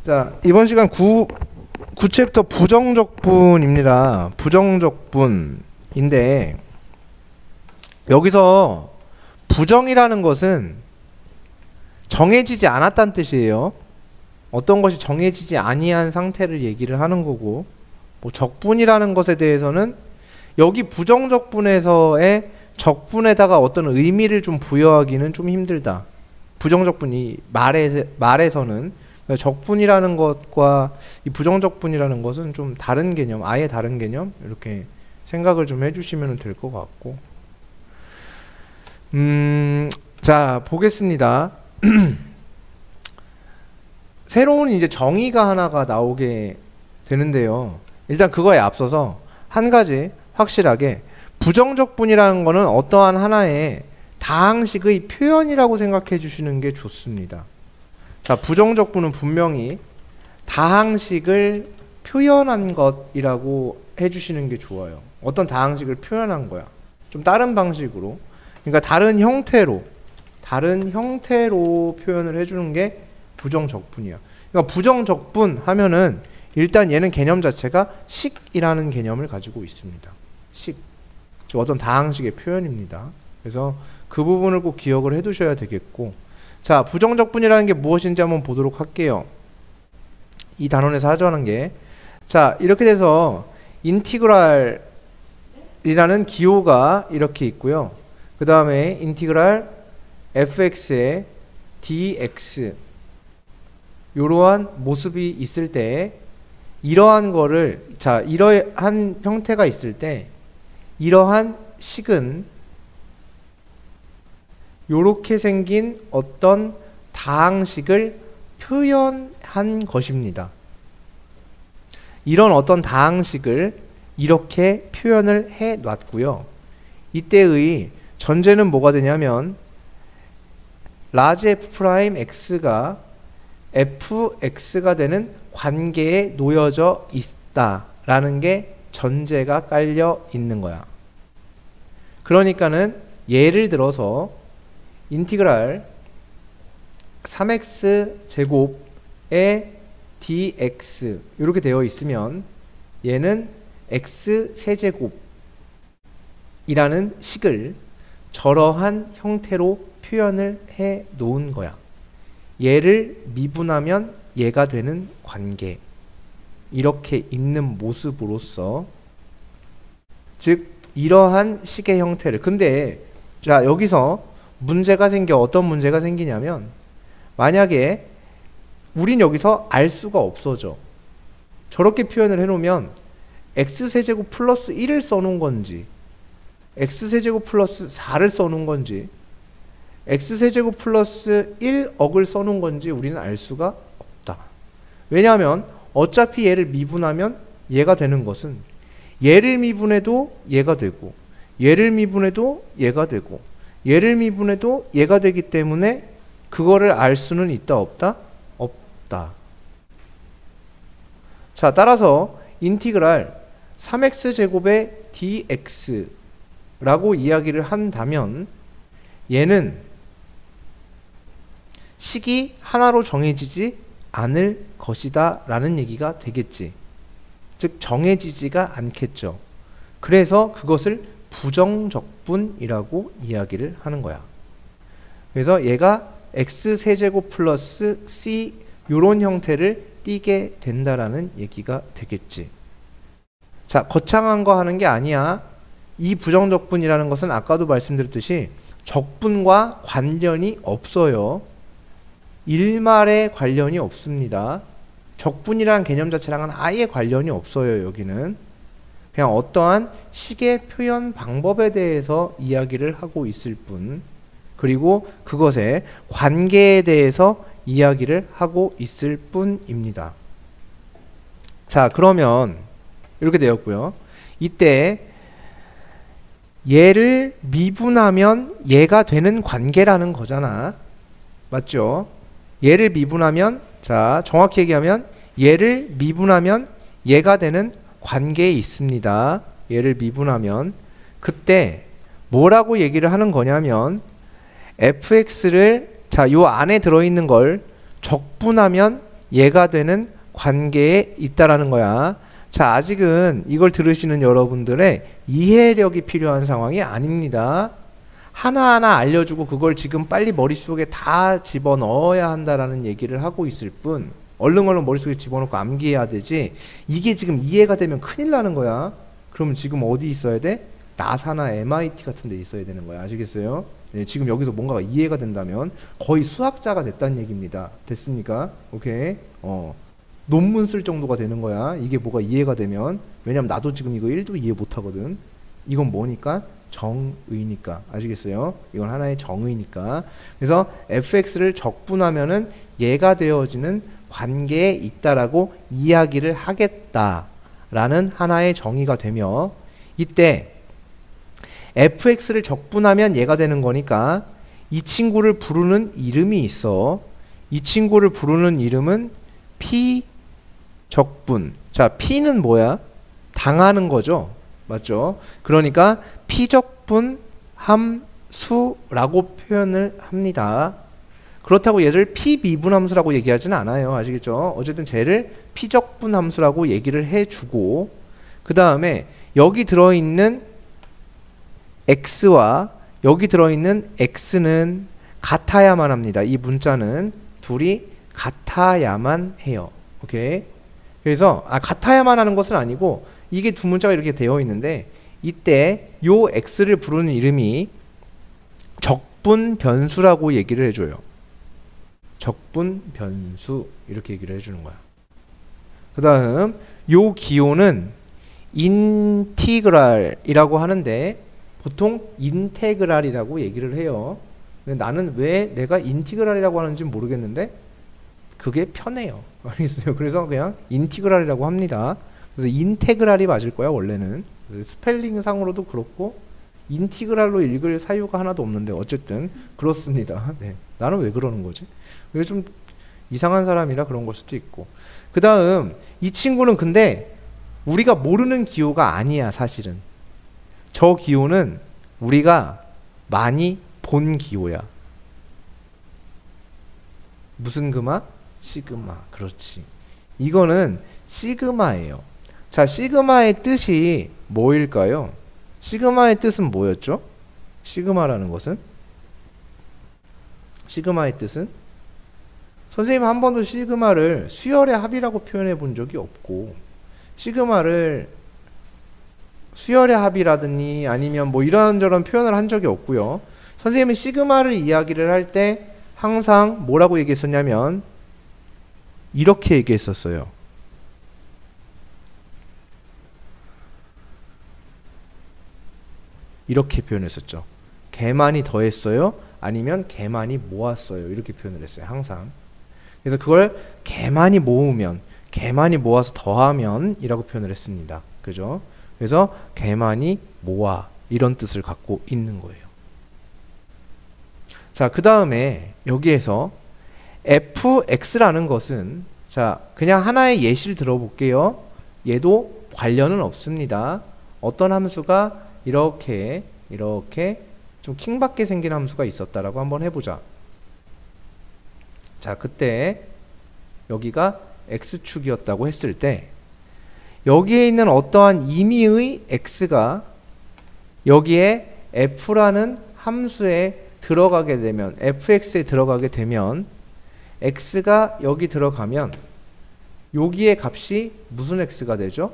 자, 이번 시간 9챕터 부정적분입니다. 부정적분인데 여기서 부정이라는 것은 정해지지 않았다는 뜻이에요. 어떤 것이 정해지지 아니한 상태를 얘기를 하는 거고, 뭐 적분이라는 것에 대해서는 여기 부정적분에서의 적분에다가 어떤 의미를 좀 부여하기는 좀 힘들다. 부정적분이 말에서는 적분이라는 것과 이 부정적분이라는 것은 좀 다른 개념, 아예 다른 개념, 이렇게 생각을 좀 해주시면 될 것 같고. 자, 보겠습니다. 새로운 이제 정의가 하나가 나오게 되는데요. 일단 그거에 앞서서 한 가지 확실하게, 부정적분이라는 거는 어떠한 하나의 다항식의 표현이라고 생각해 주시는 게 좋습니다. 자, 부정적분은 분명히 다항식을 표현한 것이라고 해주시는 게 좋아요. 어떤 다항식을 표현한 거야. 좀 다른 방식으로, 그러니까 다른 형태로 표현을 해주는 게 부정적분이야. 그러니까 부정적분 하면은 일단 얘는 개념 자체가 식이라는 개념을 가지고 있습니다. 식, 즉 어떤 다항식의 표현입니다. 그래서 그 부분을 꼭 기억을 해 두셔야 되겠고, 자, 부정적분이라는 게 무엇인지 한번 보도록 할게요. 이 단원에서 하자는 게, 자, 이렇게 돼서 인티그랄이라는 기호가 이렇게 있고요. 그 다음에 인티그랄 fx의 dx, 이러한 모습이 있을 때, 이러한 거를, 자, 이러한 형태가 있을 때 이러한 식은 요렇게 생긴 어떤 다항식을 표현한 것입니다. 이런 어떤 다항식을 이렇게 표현을 해 놨고요. 이때의 전제는 뭐가 되냐면 라지 f'x가 fx가 되는 관계에 놓여져 있다라는 게 전제가 깔려 있는 거야. 그러니까는 예를 들어서 인티그랄 3x 제곱의 dx 이렇게 되어 있으면 얘는 x 세제곱이라는 식을 저러한 형태로 표현을 해 놓은 거야. 얘를 미분하면 얘가 되는 관계, 이렇게 있는 모습으로서, 즉 이러한 식의 형태를, 근데 자, 여기서 문제가 생겨. 어떤 문제가 생기냐면, 만약에 우린 여기서 알 수가 없어져. 저렇게 표현을 해놓으면 x세제곱 플러스 1을 써놓은 건지, x세제곱 플러스 4를 써놓은 건지, x세제곱 플러스 1억을 써놓은 건지 우리는 알 수가 없다. 왜냐하면 어차피 얘를 미분하면 얘가 되는 것은 얘를 미분해도 얘가 되고, 얘를 미분해도 얘가 되고, 얘를 미분해도 얘가 되기 때문에 그거를 알 수는 있다 없다? 없다. 자, 따라서 인티그랄 3x제곱의 dx라고 이야기를 한다면 얘는 식이 하나로 정해지지 않을 것이다 라는 얘기가 되겠지. 즉 정해지지가 않겠죠. 그래서 그것을 부정적분이라고 이야기를 하는 거야. 그래서 얘가 x세제곱 플러스 c 요런 형태를 띠게 된다라는 얘기가 되겠지. 자, 거창한 거 하는 게 아니야. 이 부정적분이라는 것은 아까도 말씀드렸듯이 적분과 관련이 없어요. 일말의 관련이 없습니다. 적분이라는 개념 자체랑은 아예 관련이 없어요. 여기는 그냥 어떠한 식의 표현 방법에 대해서 이야기를 하고 있을 뿐, 그리고 그것의 관계에 대해서 이야기를 하고 있을 뿐입니다. 자, 그러면 이렇게 되었고요. 이때 얘를 미분하면 얘가 되는 관계라는 거잖아. 맞죠? 얘를 미분하면, 자, 정확히 얘기하면 얘를 미분하면 얘가 되는 관계에 있습니다. 얘를 미분하면 그때 뭐라고 얘기를 하는 거냐면 fx를, 자, 요 안에 들어있는 걸 적분하면 얘가 되는 관계에 있다라는 거야. 자, 아직은 이걸 들으시는 여러분들의 이해력이 필요한 상황이 아닙니다. 하나하나 알려주고 그걸 지금 빨리 머릿속에 다 집어넣어야 한다라는 얘기를 하고 있을 뿐, 얼른 머릿속에 집어넣고 암기해야 되지, 이게 지금 이해가 되면 큰일 나는 거야. 그러면 지금 어디 있어야 돼? 나사나 MIT 같은 데 있어야 되는 거야. 아시겠어요? 네, 지금 여기서 뭔가가 이해가 된다면 거의 수학자가 됐다는 얘기입니다. 됐습니까? 오케이? 논문 쓸 정도가 되는 거야. 이게 뭐가 이해가 되면. 왜냐면 나도 지금 이거 1도 이해 못 하거든. 이건 뭐니까? 정의니까. 아시겠어요? 이건 하나의 정의니까. 그래서 fx를 적분하면은 얘가 되어지는 관계에 있다라고 이야기를 하겠다라는 하나의 정의가 되며, 이때 fx를 적분하면 얘가 되는 거니까 이 친구를 부르는 이름이 있어. 이 친구를 부르는 이름은 p 적분. 자, p는 뭐야? 당하는 거죠. 맞죠? 그러니까 p-적분 함수라고 표현을 합니다. 그렇다고 얘를 p-미분 함수라고 얘기하지는 않아요. 아시겠죠? 어쨌든 쟤를 p-적분 함수라고 얘기를 해주고, 그 다음에 여기 들어있는 x와 여기 들어있는 x는 같아야만 합니다. 이 문자는 둘이 같아야만 해요. 오케이? 그래서 같아야만 하는 것은 아니고, 이게 두 문자가 이렇게 되어 있는데, 이때 요 x를 부르는 이름이 적분 변수라고 얘기를 해줘요. 적분 변수 이렇게 얘기를 해주는 거야. 그 다음 요 기호는 인티그랄이라고 하는데, 보통 인테그랄이라고 얘기를 해요. 나는 왜 내가 인티그랄이라고 하는지 모르겠는데 그게 편해요. 알겠어요? 그래서 그냥 인티그랄이라고 합니다. 그래서 인테그랄이 맞을 거야 원래는. 스펠링 상으로도 그렇고 인티그랄로 읽을 사유가 하나도 없는데 어쨌든 그렇습니다. 네. 나는 왜 그러는 거지? 왜 좀 이상한 사람이라 그런 걸 수도 있고. 그 다음 이 친구는 근데 우리가 모르는 기호가 아니야. 사실은 저 기호는 우리가 많이 본 기호야. 무슨 금화? 시그마. 그렇지. 이거는 시그마예요. 자, 시그마의 뜻이 뭐일까요? 시그마의 뜻은 뭐였죠? 시그마라는 것은? 시그마의 뜻은? 선생님 한 번도 시그마를 수열의 합이라고 표현해 본 적이 없고, 시그마를 수열의 합이라더니 아니면 뭐 이런저런 표현을 한 적이 없고요. 선생님은 시그마를 이야기를 할 때 항상 뭐라고 얘기했었냐면 이렇게 얘기했었어요. 이렇게 표현했었죠. 개만이 더했어요? 아니면 개만이 모았어요? 이렇게 표현을 했어요. 항상. 그래서 그걸 개만이 모으면, 개만이 모아서 더하면 이라고 표현을 했습니다. 그죠? 그래서 개만이 모아 이런 뜻을 갖고 있는 거예요. 자, 그 다음에 여기에서 fx라는 것은, 자, 그냥 하나의 예시를 들어볼게요. 얘도 관련은 없습니다. 어떤 함수가 이렇게 좀 킹받게 생긴 함수가 있었다라고 한번 해보자. 자, 그때 여기가 x축이었다고 했을 때 여기에 있는 어떠한 임의의 x가 여기에 f라는 함수에 들어가게 되면, fx에 들어가게 되면, x가 여기 들어가면 여기의 값이 무슨 x가 되죠?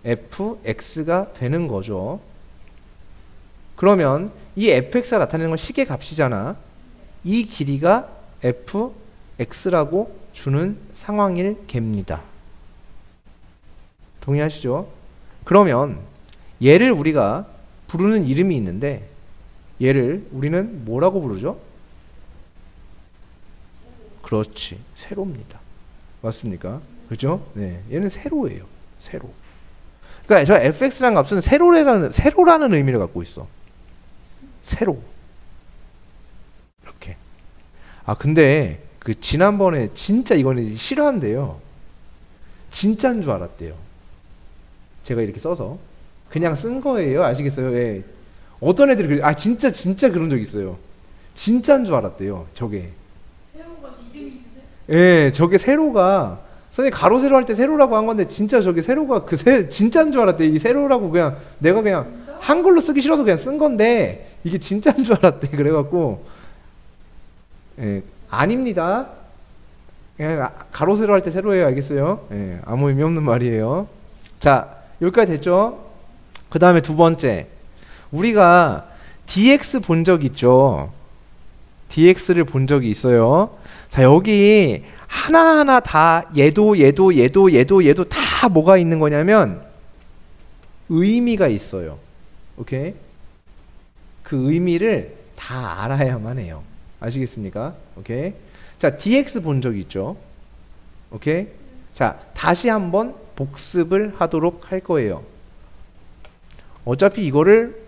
fx가 되는 거죠. 그러면 이 fx가 나타내는 건 식의 값이잖아. 이 길이가 fx라고 주는 상황일 갭니다. 동의하시죠? 그러면 얘를 우리가 부르는 이름이 있는데, 얘를 우리는 뭐라고 부르죠? 그렇지, 세로입니다. 맞습니까? 그죠? 네, 얘는 세로예요. 세로. 그러니까 저 fx라는 값은 세로라는 의미를 갖고 있어. 세로. 이렇게. 근데 그 지난번에 진짜 이거는 싫어한대요. 진짜인 줄 알았대요. 제가 이렇게 써서 그냥 쓴 거예요. 아시겠어요? 예. 어떤 애들이 진짜 그런 적 있어요. 진짜인 줄 알았대요. 저게. 세로가 이름이 있으세요? 예, 저게 세로가 선생님 가로 세로 할 때 세로라고 한 건데 진짜 저게 세로가 진짜인 줄 알았대. 이 세로라고 그냥 내가 그냥 진짜? 한글로 쓰기 싫어서 그냥 쓴 건데 이게 진짜인 줄 알았대. 그래갖고 예, 아닙니다. 그냥 가로 세로 할 때 세로예요. 알겠어요? 예, 아무 의미 없는 말이에요. 자, 여기까지 됐죠? 그 다음에 두 번째, 우리가 dx 본 적 있죠? dx를 본 적이 있어요. 자, 여기 하나하나 다 얘도 다 뭐가 있는 거냐면 의미가 있어요. 오케이? 그 의미를 다 알아야만 해요. 아시겠습니까? 오케이? 자, dx 본 적 있죠? 오케이? 자, 다시 한번 복습을 하도록 할 거예요. 어차피 이거를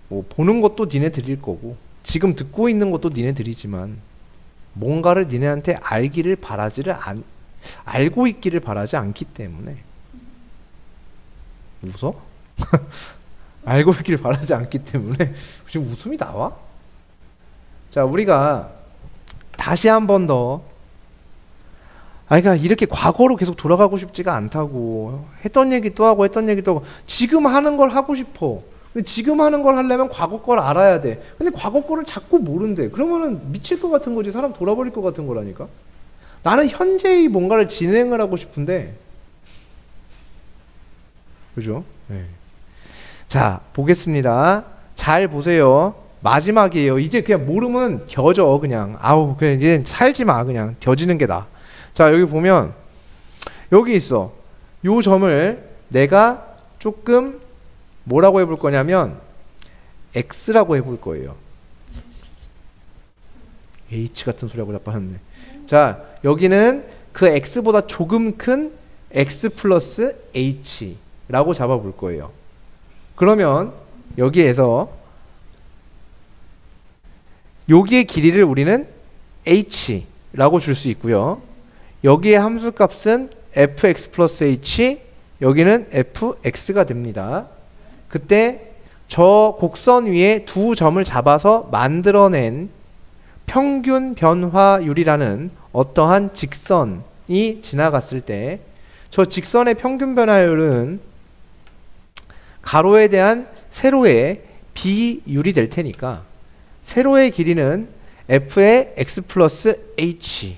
뭐 보는 것도 니네들일 거고 지금 듣고 있는 것도 니네들이지만 뭔가를 니네한테 알고 있기를 바라지 않기 때문에. 웃어? 알고 있기를 바라지 않기 때문에 지금 웃음이 나와? 자, 우리가 다시 한 번 더, 그러니까 이렇게 과거로 계속 돌아가고 싶지가 않다고. 했던 얘기 또 하고 지금 하는 걸 하고 싶어. 근데 지금 하는 걸 하려면 과거 걸 알아야 돼. 근데 과거 거를 자꾸 모른대. 그러면은 미칠 것 같은 거지. 사람 돌아버릴 것 같은 거라니까. 나는 현재의 뭔가를 진행을 하고 싶은데, 그죠? 네. 자, 보겠습니다. 잘 보세요. 마지막이에요. 이제 그냥 모르면 겨져. 그냥 그냥 이제 살지 마. 그냥 겨지는 게 나아. 자, 여기 보면 여기 있어. 요 점을 내가 조금 뭐라고 해볼 거냐면 X라고 해볼 거예요. H 같은 소리하고 자빠졌네. 자, 여기는 그 X보다 조금 큰 X 플러스 H라고 잡아볼 거예요. 그러면 여기에서 여기의 길이를 우리는 H라고 줄 수 있고요. 여기의 함수값은 fx 플러스 h, 여기는 fx가 됩니다. 그때 저 곡선 위에 두 점을 잡아서 만들어낸 평균 변화율이라는 어떠한 직선이 지나갔을 때 저 직선의 평균 변화율은 가로에 대한 세로의 비율이 될 테니까 세로의 길이는 f의 x 플러스 h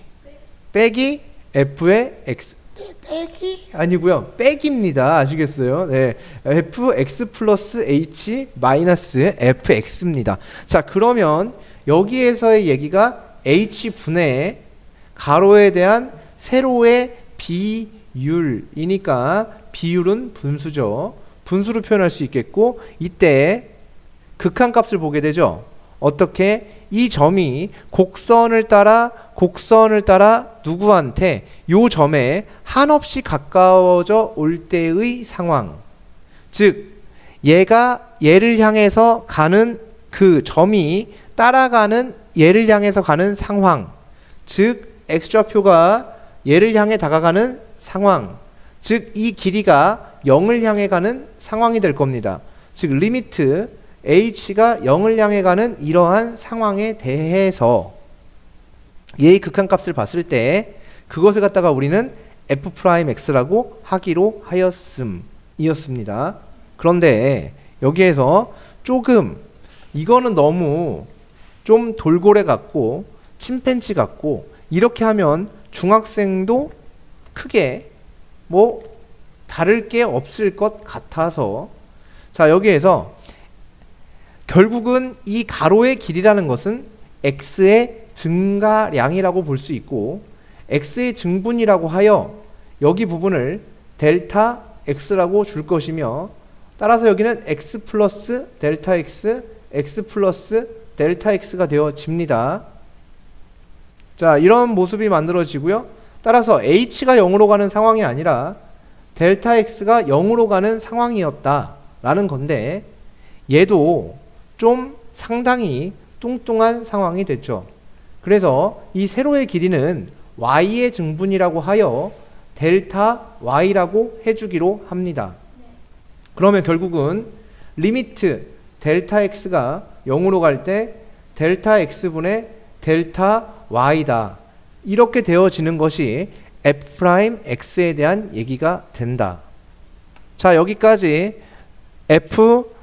빼기 f의 x 빼기 아니고요. 빼기입니다. 아시겠어요? 네. fx 플러스 h 마이너스 fx입니다. 자, 그러면 여기에서의 얘기가 h분의 가로에 대한 세로의 비율이니까 비율은 분수죠. 분수로 표현할 수 있겠고 이때 극한값을 보게 되죠. 어떻게? 이 점이 곡선을 따라 누구한테 요 점에 한없이 가까워져 올 때의 상황, 즉 얘가 얘를 향해서 가는 그 점이 따라가는 얘를 향해서 가는 상황, 즉 x좌표가 얘를 향해 다가가는 상황, 즉 이 길이가 0을 향해 가는 상황이 될 겁니다. 즉 리미트 h가 0을 향해 가는 이러한 상황에 대해서 얘의 극한값을 봤을 때 그것을 갖다가 우리는 f'x라고 하기로 하였음이었습니다. 그런데 여기에서 조금 이거는 너무 좀 돌고래 같고 침팬지 같고 이렇게 하면 중학생도 크게 뭐 다를 게 없을 것 같아서 자, 여기에서 결국은 이 가로의 길이라는 것은 x의 증가량이라고 볼 수 있고 x의 증분이라고 하여 여기 부분을 델타 x라고 줄 것이며 따라서 여기는 x 플러스 델타 x, x 플러스 델타 x가 되어집니다. 자, 이런 모습이 만들어지고요. 따라서 h가 0으로 가는 상황이 아니라 델타 x가 0으로 가는 상황이었다라는 건데 얘도 좀 상당히 뚱뚱한 상황이 됐죠. 그래서 이 세로의 길이는 y의 증분이라고 하여 델타 y라고 해주기로 합니다. 그러면 결국은 리미트 델타 x가 0으로 갈 때 델타 x분의 델타 y다 이렇게 되어지는 것이 f'x에 대한 얘기가 된다. 자, 여기까지 f'x라는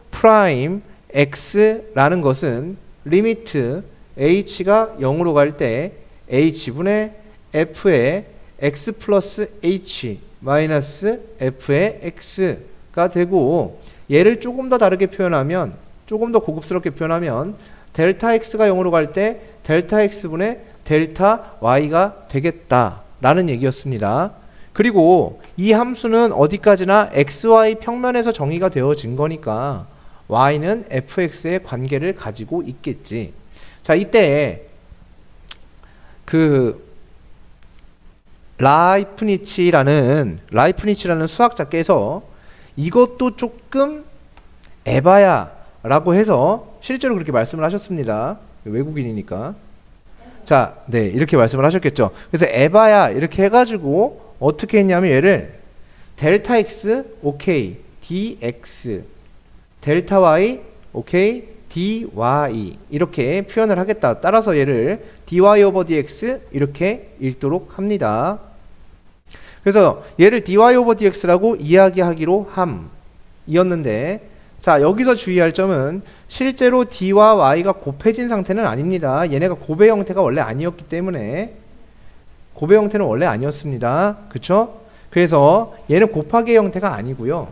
것은 리미트 h가 0으로 갈 때 h분의 f의 x 플러스 h 마이너스 f의 x가 되고, 얘를 조금 더 다르게 표현하면, 조금 더 고급스럽게 표현하면 델타 x가 0으로 갈 때 델타 x분의 델타 y가 되겠다라는 얘기였습니다. 그리고 이 함수는 어디까지나 xy 평면에서 정의가 되어진 거니까 y는 fx의 관계를 가지고 있겠지. 자, 이때 라이프니츠라는 수학자께서 이것도 조금 에바야 라고 해서 실제로 그렇게 말씀을 하셨습니다. 외국인이니까. 자, 네, 이렇게 말씀을 하셨겠죠. 그래서 에바야 이렇게 해가지고 어떻게 했냐면 얘를 델타 x 오케이 dx 델타 y 오케이 dy 이렇게 표현을 하겠다. 따라서 얘를 dy 오버 dx 이렇게 읽도록 합니다. 그래서 얘를 dy 오버 dx라고 이야기하기로 함이었는데, 자, 여기서 주의할 점은 실제로 d와 y가 곱해진 상태는 아닙니다. 얘네가 곱의 형태가 원래 아니었기 때문에, 곱의 형태는 원래 아니었습니다. 그쵸? 그래서 얘는 곱하기의 형태가 아니고요,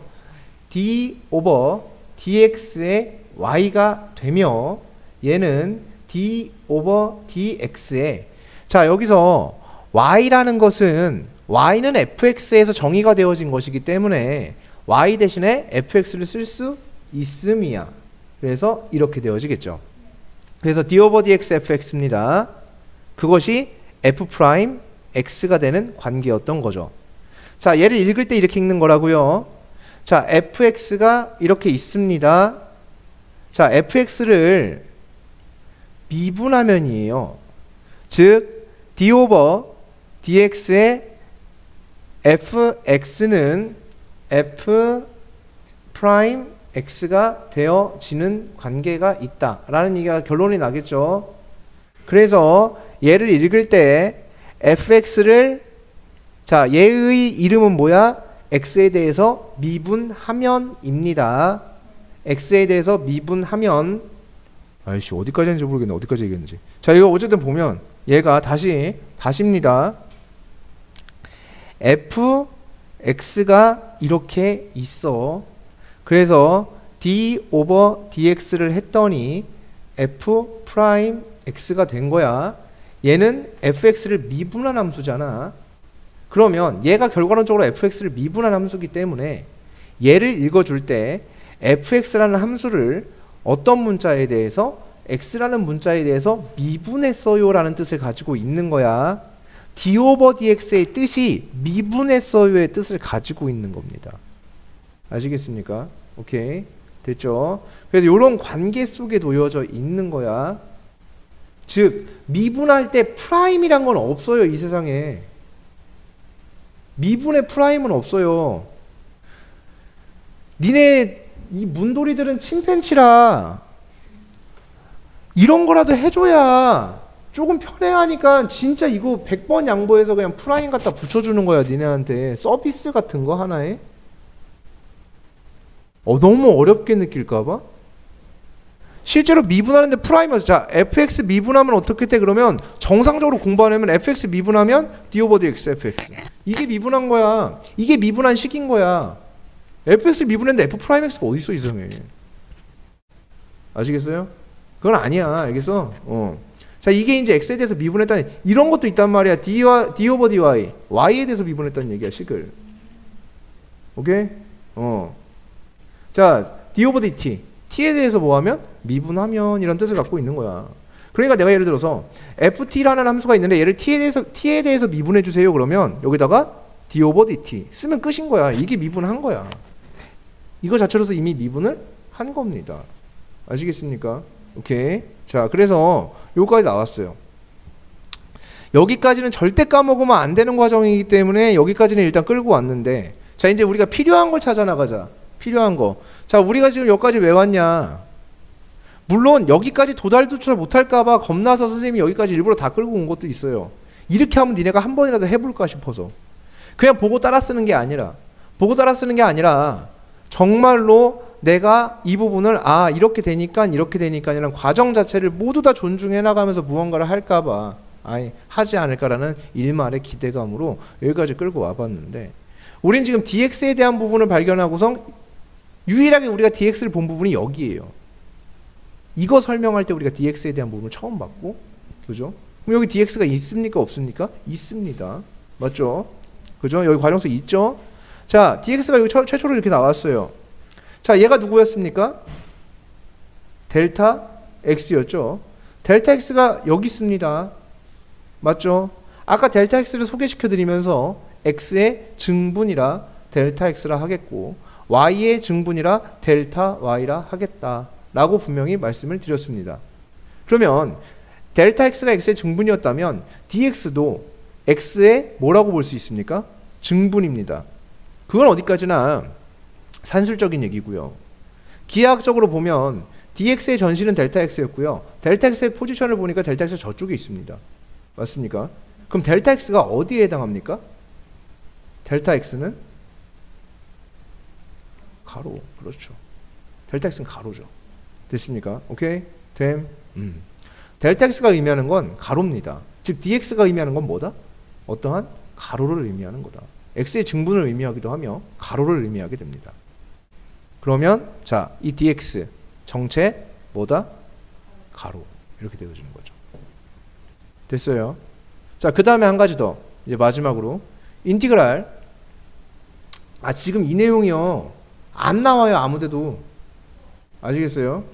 d 오버 dx의 y가 되며 얘는 d 오버 dx에, 자, 여기서 y라는 것은 y는 fx에서 정의가 되어진 것이기 때문에 y 대신에 fx를 쓸 수 있음이야. 그래서 이렇게 되어지겠죠. 그래서 d 오버 dx fx입니다. 그것이 f 프라임 x가 되는 관계였던 거죠. 자, 얘를 읽을 때 이렇게 읽는 거라고요. 자, fx가 이렇게 있습니다. 자, fx를 미분하면이에요. 즉 d 오버 dx의 fx는 f 프라임 x가 되어지는 관계가 있다라는 얘기가 결론이 나겠죠. 그래서 얘를 읽을 때 fx를, 자, 얘의 이름은 뭐야? x에 대해서 미분하면입니다. x에 대해서 미분하면, 아이씨 어디까지 했는지 모르겠네. 어디까지 얘기했는지. 자, 이거 어쨌든 보면 얘가 다시입니다. fx가 이렇게 있어. 그래서 d 오버 dx를 했더니 f 프라임 x가 된 거야. 얘는 fx를 미분한 함수잖아. 그러면 얘가 결과론적으로 fx를 미분한 함수이기 때문에 얘를 읽어줄 때 fx라는 함수를 어떤 문자에 대해서, x라는 문자에 대해서 미분했어요 라는 뜻을 가지고 있는 거야. d 오버 dx의 뜻이 미분했어요의 뜻을 가지고 있는 겁니다. 아시겠습니까? 오케이, 됐죠? 그래서 이런 관계 속에 놓여져 있는 거야. 즉 미분할 때 프라임이란 건 없어요. 이 세상에 미분의 프라임은 없어요. 니네 이 문돌이들은 침팬치라 이런 거라도 해줘야 조금 편해하니까 진짜 이거 100번 양보해서 그냥 프라임 갖다 붙여주는 거야. 니네한테 서비스 같은 거 하나에. 너무 어렵게 느낄까봐. 실제로 미분하는데 프라임에서, 자, fx 미분하면 어떻게 돼? 그러면 정상적으로 공부하려면 fx 미분하면 d 오버 dx fx, 이게 미분한 거야. 이게 미분한 식인 거야. fx 미분했는데 f 프라임 x가 어디 있어, 이상해. 아시겠어요? 그건 아니야. 알겠어? 자, 이게 이제 x에 대해서 미분했다니, 이런 것도 있단 말이야. d 오버 dy, y에 대해서 미분했다는 얘기야, 식을. 오케이? 자, d 오버 dt, t에 대해서 뭐하면? 미분하면 이런 뜻을 갖고 있는 거야. 그러니까 내가 예를 들어서 ft라는 함수가 있는데 얘를 t에 대해서 미분해 주세요. 그러면 여기다가 d 오버 dt 쓰면 끝인 거야. 이게 미분한 거야. 이거 자체로서 이미 미분을 한 겁니다. 아시겠습니까? 오케이. 자, 그래서 여기까지 나왔어요. 여기까지는 절대 까먹으면 안 되는 과정이기 때문에 여기까지는 일단 끌고 왔는데, 자, 이제 우리가 필요한 걸 찾아 나가자. 필요한 거. 자, 우리가 지금 여기까지 왜 왔냐? 물론 여기까지 도달조차 못할까봐 겁나서 선생님이 여기까지 일부러 다 끌고 온 것도 있어요. 이렇게 하면 니네가 한 번이라도 해볼까 싶어서. 그냥 보고 따라 쓰는 게 아니라 정말로 내가 이 부분을 이렇게 되니까 이런 과정 자체를 모두 다 존중해 나가면서 무언가를 할까봐 하지 않을까라는 일말의 기대감으로 여기까지 끌고 와봤는데, 우린 지금 DX에 대한 부분을 발견하고서 유일하게 우리가 DX를 본 부분이 여기에요. 이거 설명할 때 우리가 DX에 대한 부분을 처음 봤고, 그죠? 그럼 여기 DX가 있습니까? 없습니까? 있습니다. 맞죠? 그죠? 여기 과정수 있죠? 자, DX가 여기 최초로 이렇게 나왔어요. 자, 얘가 누구였습니까? 델타 X였죠? 델타 X가 여기 있습니다. 맞죠? 아까 델타 X를 소개시켜 드리면서 X의 증분이라 델타 X라 하겠고, Y의 증분이라 델타 Y라 하겠다 라고 분명히 말씀을 드렸습니다. 그러면 델타 X가 X의 증분이었다면 DX도 X의 뭐라고 볼 수 있습니까? 증분입니다. 그건 어디까지나 산술적인 얘기고요. 기하학적으로 보면 DX의 전신은 델타 X였고요. 델타 X의 포지션을 보니까 델타 X가 저쪽에 있습니다. 맞습니까? 그럼 델타 X가 어디에 해당합니까? 델타 X는 가로. 그렇죠. 델타 X는 가로죠. 됐습니까? 오케이? 됨? 델타 X가 의미하는 건 가로입니다. 즉 DX가 의미하는 건 뭐다? 어떠한 가로를 의미하는 거다. X의 증분을 의미하기도 하며 가로를 의미하게 됩니다. 그러면 자, 이 DX 정체 뭐다? 가로. 이렇게 되어지는 거죠. 됐어요? 자, 그 다음에 한 가지 더. 이제 마지막으로 인티그랄. 지금 이 내용이요 안 나와요 아무데도. 아시겠어요?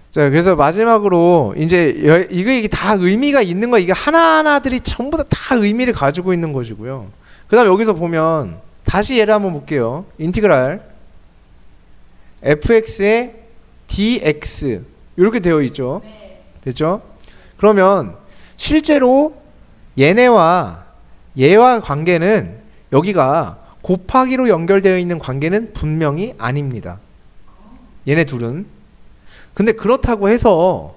자, 그래서 마지막으로 이제 이게 다 의미가 있는 거, 이게 하나하나들이 전부 다 의미를 가지고 있는 것이고요. 그 다음 여기서 보면 다시 예를 한번 볼게요. 인티그랄 fx의 dx 이렇게 되어 있죠. 됐죠? 그러면 실제로 얘와 관계는 여기가 곱하기로 연결되어 있는 관계는 분명히 아닙니다. 얘네 둘은. 근데 그렇다고 해서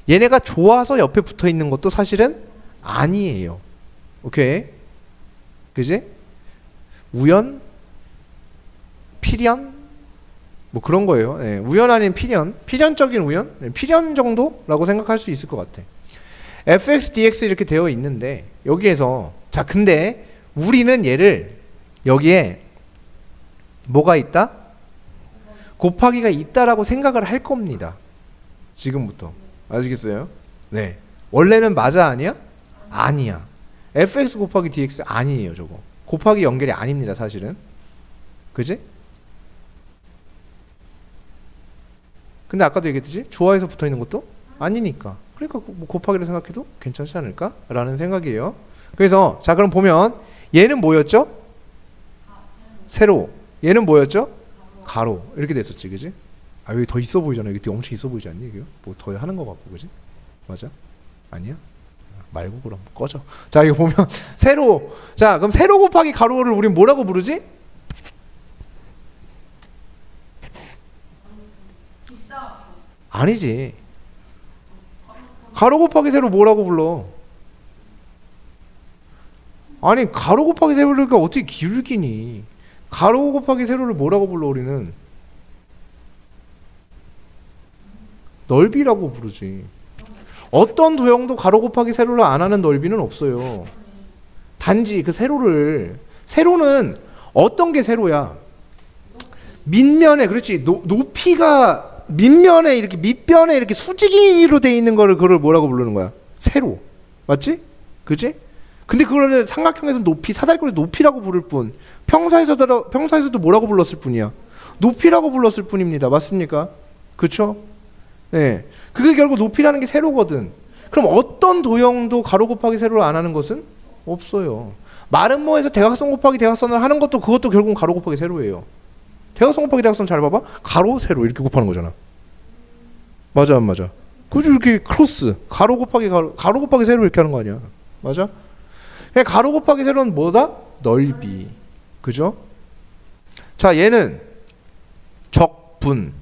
얘네가 좋아서 옆에 붙어 있는 것도 사실은 아니에요. 오케이? 그지? 우연? 필연? 뭐 그런 거예요. 네, 우연 아닌 필연? 필연적인 우연? 네, 필연 정도라고 생각할 수 있을 것 같아. fx, dx 이렇게 되어 있는데 여기에서 자, 근데 우리는 얘를 여기에 뭐가 있다? 곱하기가 있다라고 생각을 할 겁니다. 지금부터. 아시겠어요? 네. 원래는 맞아 아니야? 아니야. fx 곱하기 dx 아니에요 저거. 곱하기 연결이 아닙니다 사실은. 그지? 근데 아까도 얘기했듯이 좋아해서 붙어있는 것도 아니니까. 그러니까 뭐 곱하기로 생각해도 괜찮지 않을까? 라는 생각이에요. 그래서 자, 그럼 보면 얘는 뭐였죠? 세로. 얘는 뭐였죠? 가로. 이렇게 됐었지, 그지? 여기 더 있어 보이잖아. 여기 되게 엄청 있어 보이지 않니? 이거 뭐 더 하는 거 같고, 그지? 맞아? 아니야? 말고 그럼 꺼져. 자, 이거 보면 세로. 자, 그럼 세로 곱하기 가로를 우린 뭐라고 부르지? 아니지. 가로 곱하기 세로 뭐라고 불러? 아니, 가로 곱하기 세로니까 어떻게 기울기니? 가로 곱하기 세로를 뭐라고 불러 우리는? 넓이라고 부르지. 어떤 도형도 가로 곱하기 세로를 안 하는 넓이는 없어요. 단지 그 세로는 어떤 게 세로야? 밑면에, 그렇지, 높이가 밑면에 이렇게 밑변에 이렇게 수직으로 돼 있는 거를 그걸 뭐라고 부르는 거야? 세로. 맞지? 그지? 근데 그거를 삼각형에서 높이, 사다리꼴에서 높이라고 부를 뿐, 평사에서도 뭐라고 불렀을 뿐이야? 높이라고 불렀을 뿐입니다. 맞습니까? 그쵸? 네. 그게 결국 높이라는 게 세로거든. 그럼 어떤 도형도 가로 곱하기 세로를 안 하는 것은 없어요. 마름모에서 대각선 곱하기 대각선을 하는 것도 그것도 결국은 가로 곱하기 세로예요. 대각선 곱하기 대각선 잘 봐봐. 가로 세로 이렇게 곱하는 거잖아. 맞아 안 맞아? 그죠? 이렇게 크로스 가로 곱하기 가로 곱하기 세로 이렇게 하는 거 아니야. 맞아? 그냥 가로 곱하기 세로는 뭐다? 넓이. 그죠? 자, 얘는 적분.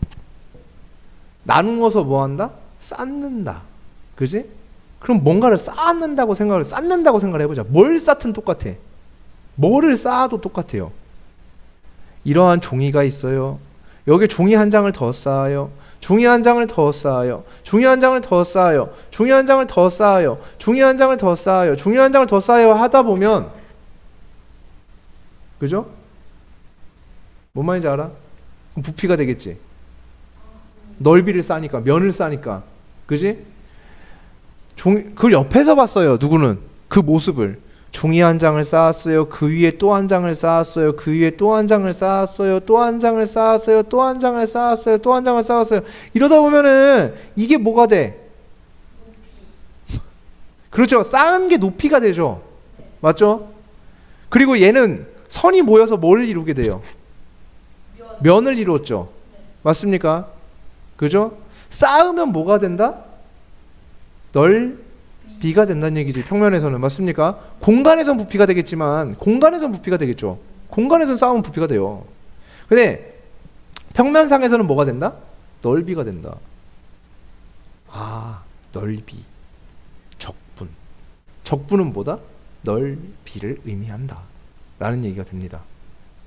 나누어서 뭐 한다? 쌓는다. 그지? 그럼 뭔가를 쌓는다고 생각을 해보자. 뭘 쌓든 똑같아. 뭐를 쌓아도 똑같아요. 이러한 종이가 있어요. 여기 종이 한 장을 더 쌓아요. 종이 한 장을 더 쌓아요. 종이 한 장을 더 쌓아요. 종이 한 장을 더 쌓아요. 종이 한 장을 더 쌓아요. 종이 한 장을 더 쌓아요 하다 보면, 그죠? 뭔 말인지 알아? 그럼 부피가 되겠지. 넓이를 쌓으니까, 면을 쌓으니까, 그지? 그걸 옆에서 봤어요. 누구는 그 모습을. 종이 한 장을 쌓았어요. 그 위에 또 한 장을 쌓았어요. 그 위에 또 한 장을 쌓았어요. 또 한 장을 쌓았어요. 또 한 장을 쌓았어요. 또 한 장을 쌓았어요. 이러다 보면은 이게 뭐가 돼? 그렇죠. 쌓은 게 높이가 되죠. 맞죠? 그리고 얘는 선이 모여서 뭘 이루게 돼요? 면을 이루었죠. 맞습니까? 그죠? 쌓으면 뭐가 된다? 넓이가 된다는 얘기지. 평면에서는. 맞습니까? 공간에선 부피가 되겠지만 공간에선 부피가 되겠죠. 공간에선 쌓으면 부피가 돼요. 근데 평면상에서는 뭐가 된다? 넓이가 된다. 아, 넓이. 적분. 적분은 뭐다? 넓이를 의미한다 라는 얘기가 됩니다.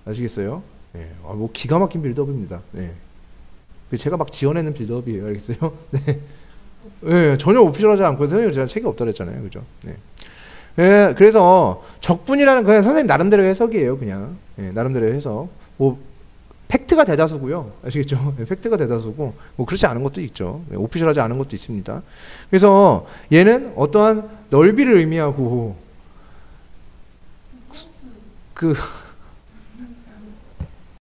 아시겠어요? 네. 뭐 기가 막힌 빌드업입니다. 네. 제가 막 지어내는 빌드업이에요. 알겠어요? 네. 네, 전혀 오피셜하지 않고 선생님 제가 책이 없다 그랬잖아요. 그죠? 네. 네, 그래서 적분이라는 그냥 선생님 나름대로 해석이에요. 그냥. 네, 나름대로 해석. 뭐 팩트가 대다수고요. 아시겠죠? 네, 팩트가 대다수고 뭐 그렇지 않은 것도 있죠. 네, 오피셜하지 않은 것도 있습니다. 그래서 얘는 어떠한 넓이를 의미하고 그